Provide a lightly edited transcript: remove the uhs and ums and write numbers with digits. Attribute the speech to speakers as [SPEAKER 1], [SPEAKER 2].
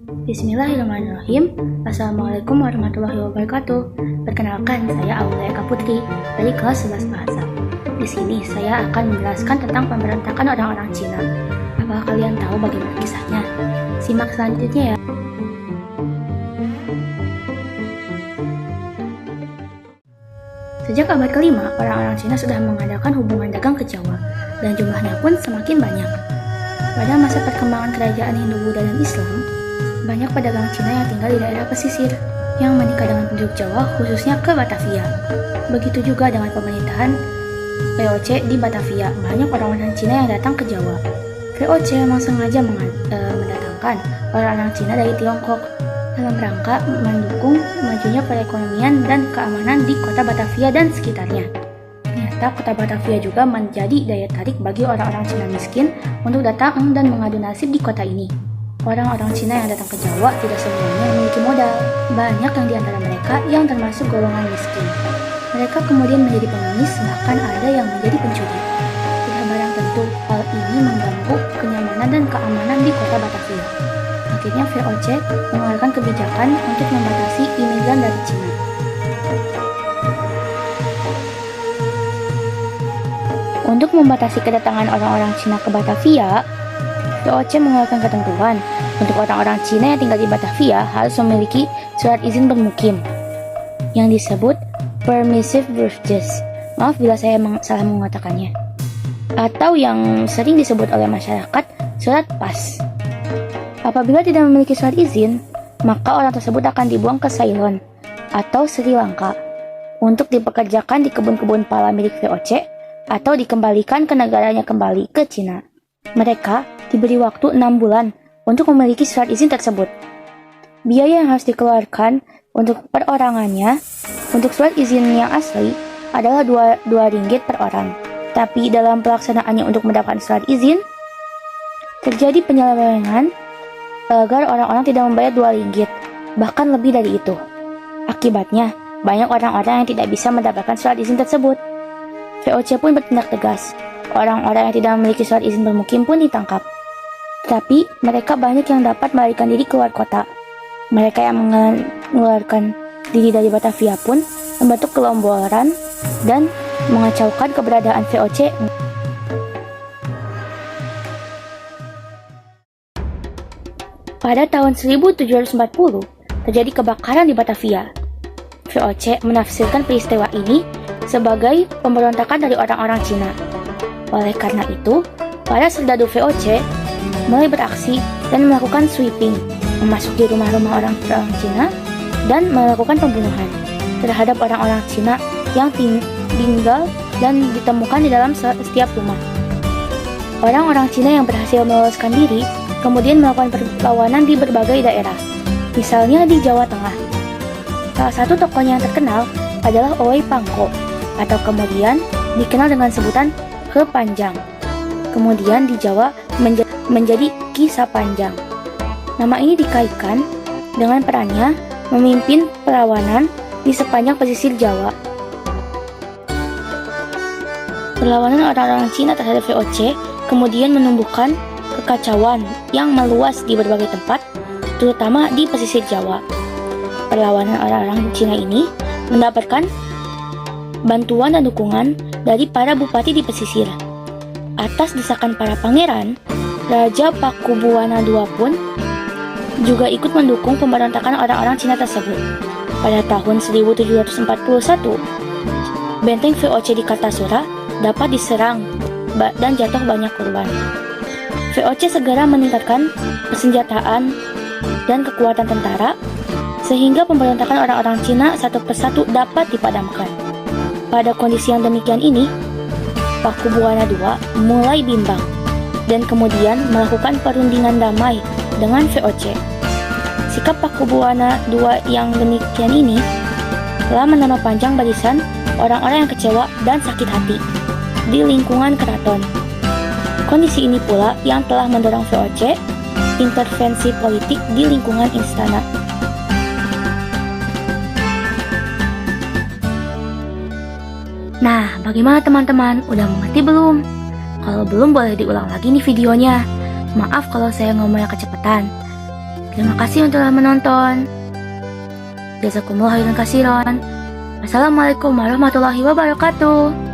[SPEAKER 1] Bismillahirrahmanirrahim. Assalamualaikum warahmatullahi wabarakatuh. Perkenalkan, saya Aulia Eka Putri dari kelas 11 bahasa. Di sini saya akan menjelaskan tentang pemberontakan orang-orang Cina. Apakah kalian tahu bagaimana kisahnya? Simak selanjutnya ya. Sejak abad kelima, orang-orang Cina sudah mengadakan hubungan dagang ke Jawa, dan jumlahnya pun semakin banyak. Pada masa perkembangan kerajaan Hindu-Buddha dan Islam, banyak pedagang Cina yang tinggal di daerah pesisir, yang menikah dengan penduduk Jawa, khususnya ke Batavia. Begitu juga dengan pemerintahan VOC di Batavia, banyak orang-orang Cina yang datang ke Jawa. VOC memang sengaja mendatangkan orang-orang Cina dari Tiongkok, dalam rangka mendukung majunya perekonomian dan keamanan di kota Batavia dan sekitarnya. Ternyata kota Batavia juga menjadi daya tarik bagi orang-orang Cina miskin untuk datang dan mengadu nasib di kota ini. Orang-orang Cina yang datang ke Jawa tidak semuanya memiliki modal. Banyak yang di antara mereka yang termasuk golongan miskin. Mereka kemudian menjadi pengemis, bahkan ada yang menjadi pencuri. Tidak barang tentu hal ini mengganggu kenyamanan dan keamanan di kota Batavia. Akhirnya VOC mengeluarkan kebijakan untuk membatasi imigran dari Cina. Untuk membatasi kedatangan orang-orang Cina ke Batavia, VOC mengeluarkan ketentuan untuk orang-orang Cina yang tinggal di Batavia harus memiliki surat izin bermukim yang disebut Permissive Burgess. Maaf bila saya salah mengatakannya. Atau yang sering disebut oleh masyarakat surat pas. Apabila tidak memiliki surat izin, maka orang tersebut akan dibuang ke Ceylon atau Sri Lanka untuk dipekerjakan di kebun-kebun pala milik VOC atau dikembalikan ke negaranya kembali ke Cina. Mereka diberi waktu 6 bulan untuk memiliki surat izin tersebut. Biaya yang harus dikeluarkan untuk perorangannya untuk surat izin yang asli adalah 2 ringgit per orang. Tapi dalam pelaksanaannya untuk mendapatkan surat izin, terjadi penyelewengan agar orang-orang tidak membayar 2 ringgit, bahkan lebih dari itu. Akibatnya, banyak orang-orang yang tidak bisa mendapatkan surat izin tersebut. VOC pun bertindak tegas. Orang-orang yang tidak memiliki surat izin bermukim pun ditangkap. Tetapi, mereka banyak yang dapat melarikan diri keluar kota. Mereka yang mengeluarkan diri dari Batavia pun membentuk kelomboran dan mengacaukan keberadaan VOC. Pada tahun 1740, terjadi kebakaran di Batavia. VOC menafsirkan peristiwa ini sebagai pemberontakan dari orang-orang Cina. Oleh karena itu, para serdadu VOC mulai beraksi dan melakukan sweeping, memasuki rumah-rumah orang-orang Cina dan melakukan pembunuhan terhadap orang-orang Cina yang tinggal dan ditemukan di dalam setiap rumah. Orang-orang Cina yang berhasil meloloskan diri kemudian melakukan perlawanan di berbagai daerah, misalnya di Jawa Tengah. Salah satu tokohnya yang terkenal adalah Owei Pangko, atau kemudian dikenal dengan sebutan Ke Panjang. Kemudian di Jawa menjadi Ki Sapanjang. Nama ini dikaitkan dengan perannya memimpin perlawanan di sepanjang pesisir Jawa. Perlawanan orang-orang Cina terhadap VOC kemudian menumbuhkan kekacauan yang meluas di berbagai tempat, terutama di pesisir Jawa. Perlawanan orang-orang Cina ini mendapatkan bantuan dan dukungan dari para bupati di pesisir. Atas desakan para pangeran, Raja Pakubuwana II pun juga ikut mendukung pemberontakan orang-orang Cina tersebut. Pada tahun 1741, benteng VOC di Kartasura dapat diserang dan jatuh banyak korban. VOC segera meningkatkan persenjataan dan kekuatan tentara sehingga pemberontakan orang-orang Cina satu persatu dapat dipadamkan. Pada kondisi yang demikian ini, Pakubuwana II mulai bimbang dan kemudian melakukan perundingan damai dengan VOC. Sikap Pakubuwana II yang demikian ini telah menambah panjang barisan orang-orang yang kecewa dan sakit hati di lingkungan keraton. Kondisi ini pula yang telah mendorong VOC intervensi politik di lingkungan istana. Nah, bagaimana teman-teman? Udah mengerti belum? Kalau belum boleh diulang lagi nih videonya. Maaf kalau saya ngomongnya kecepatan. Terima kasih untuk telah menonton. Jazakumullah khairan katsiran. Wassalamualaikum warahmatullahi wabarakatuh.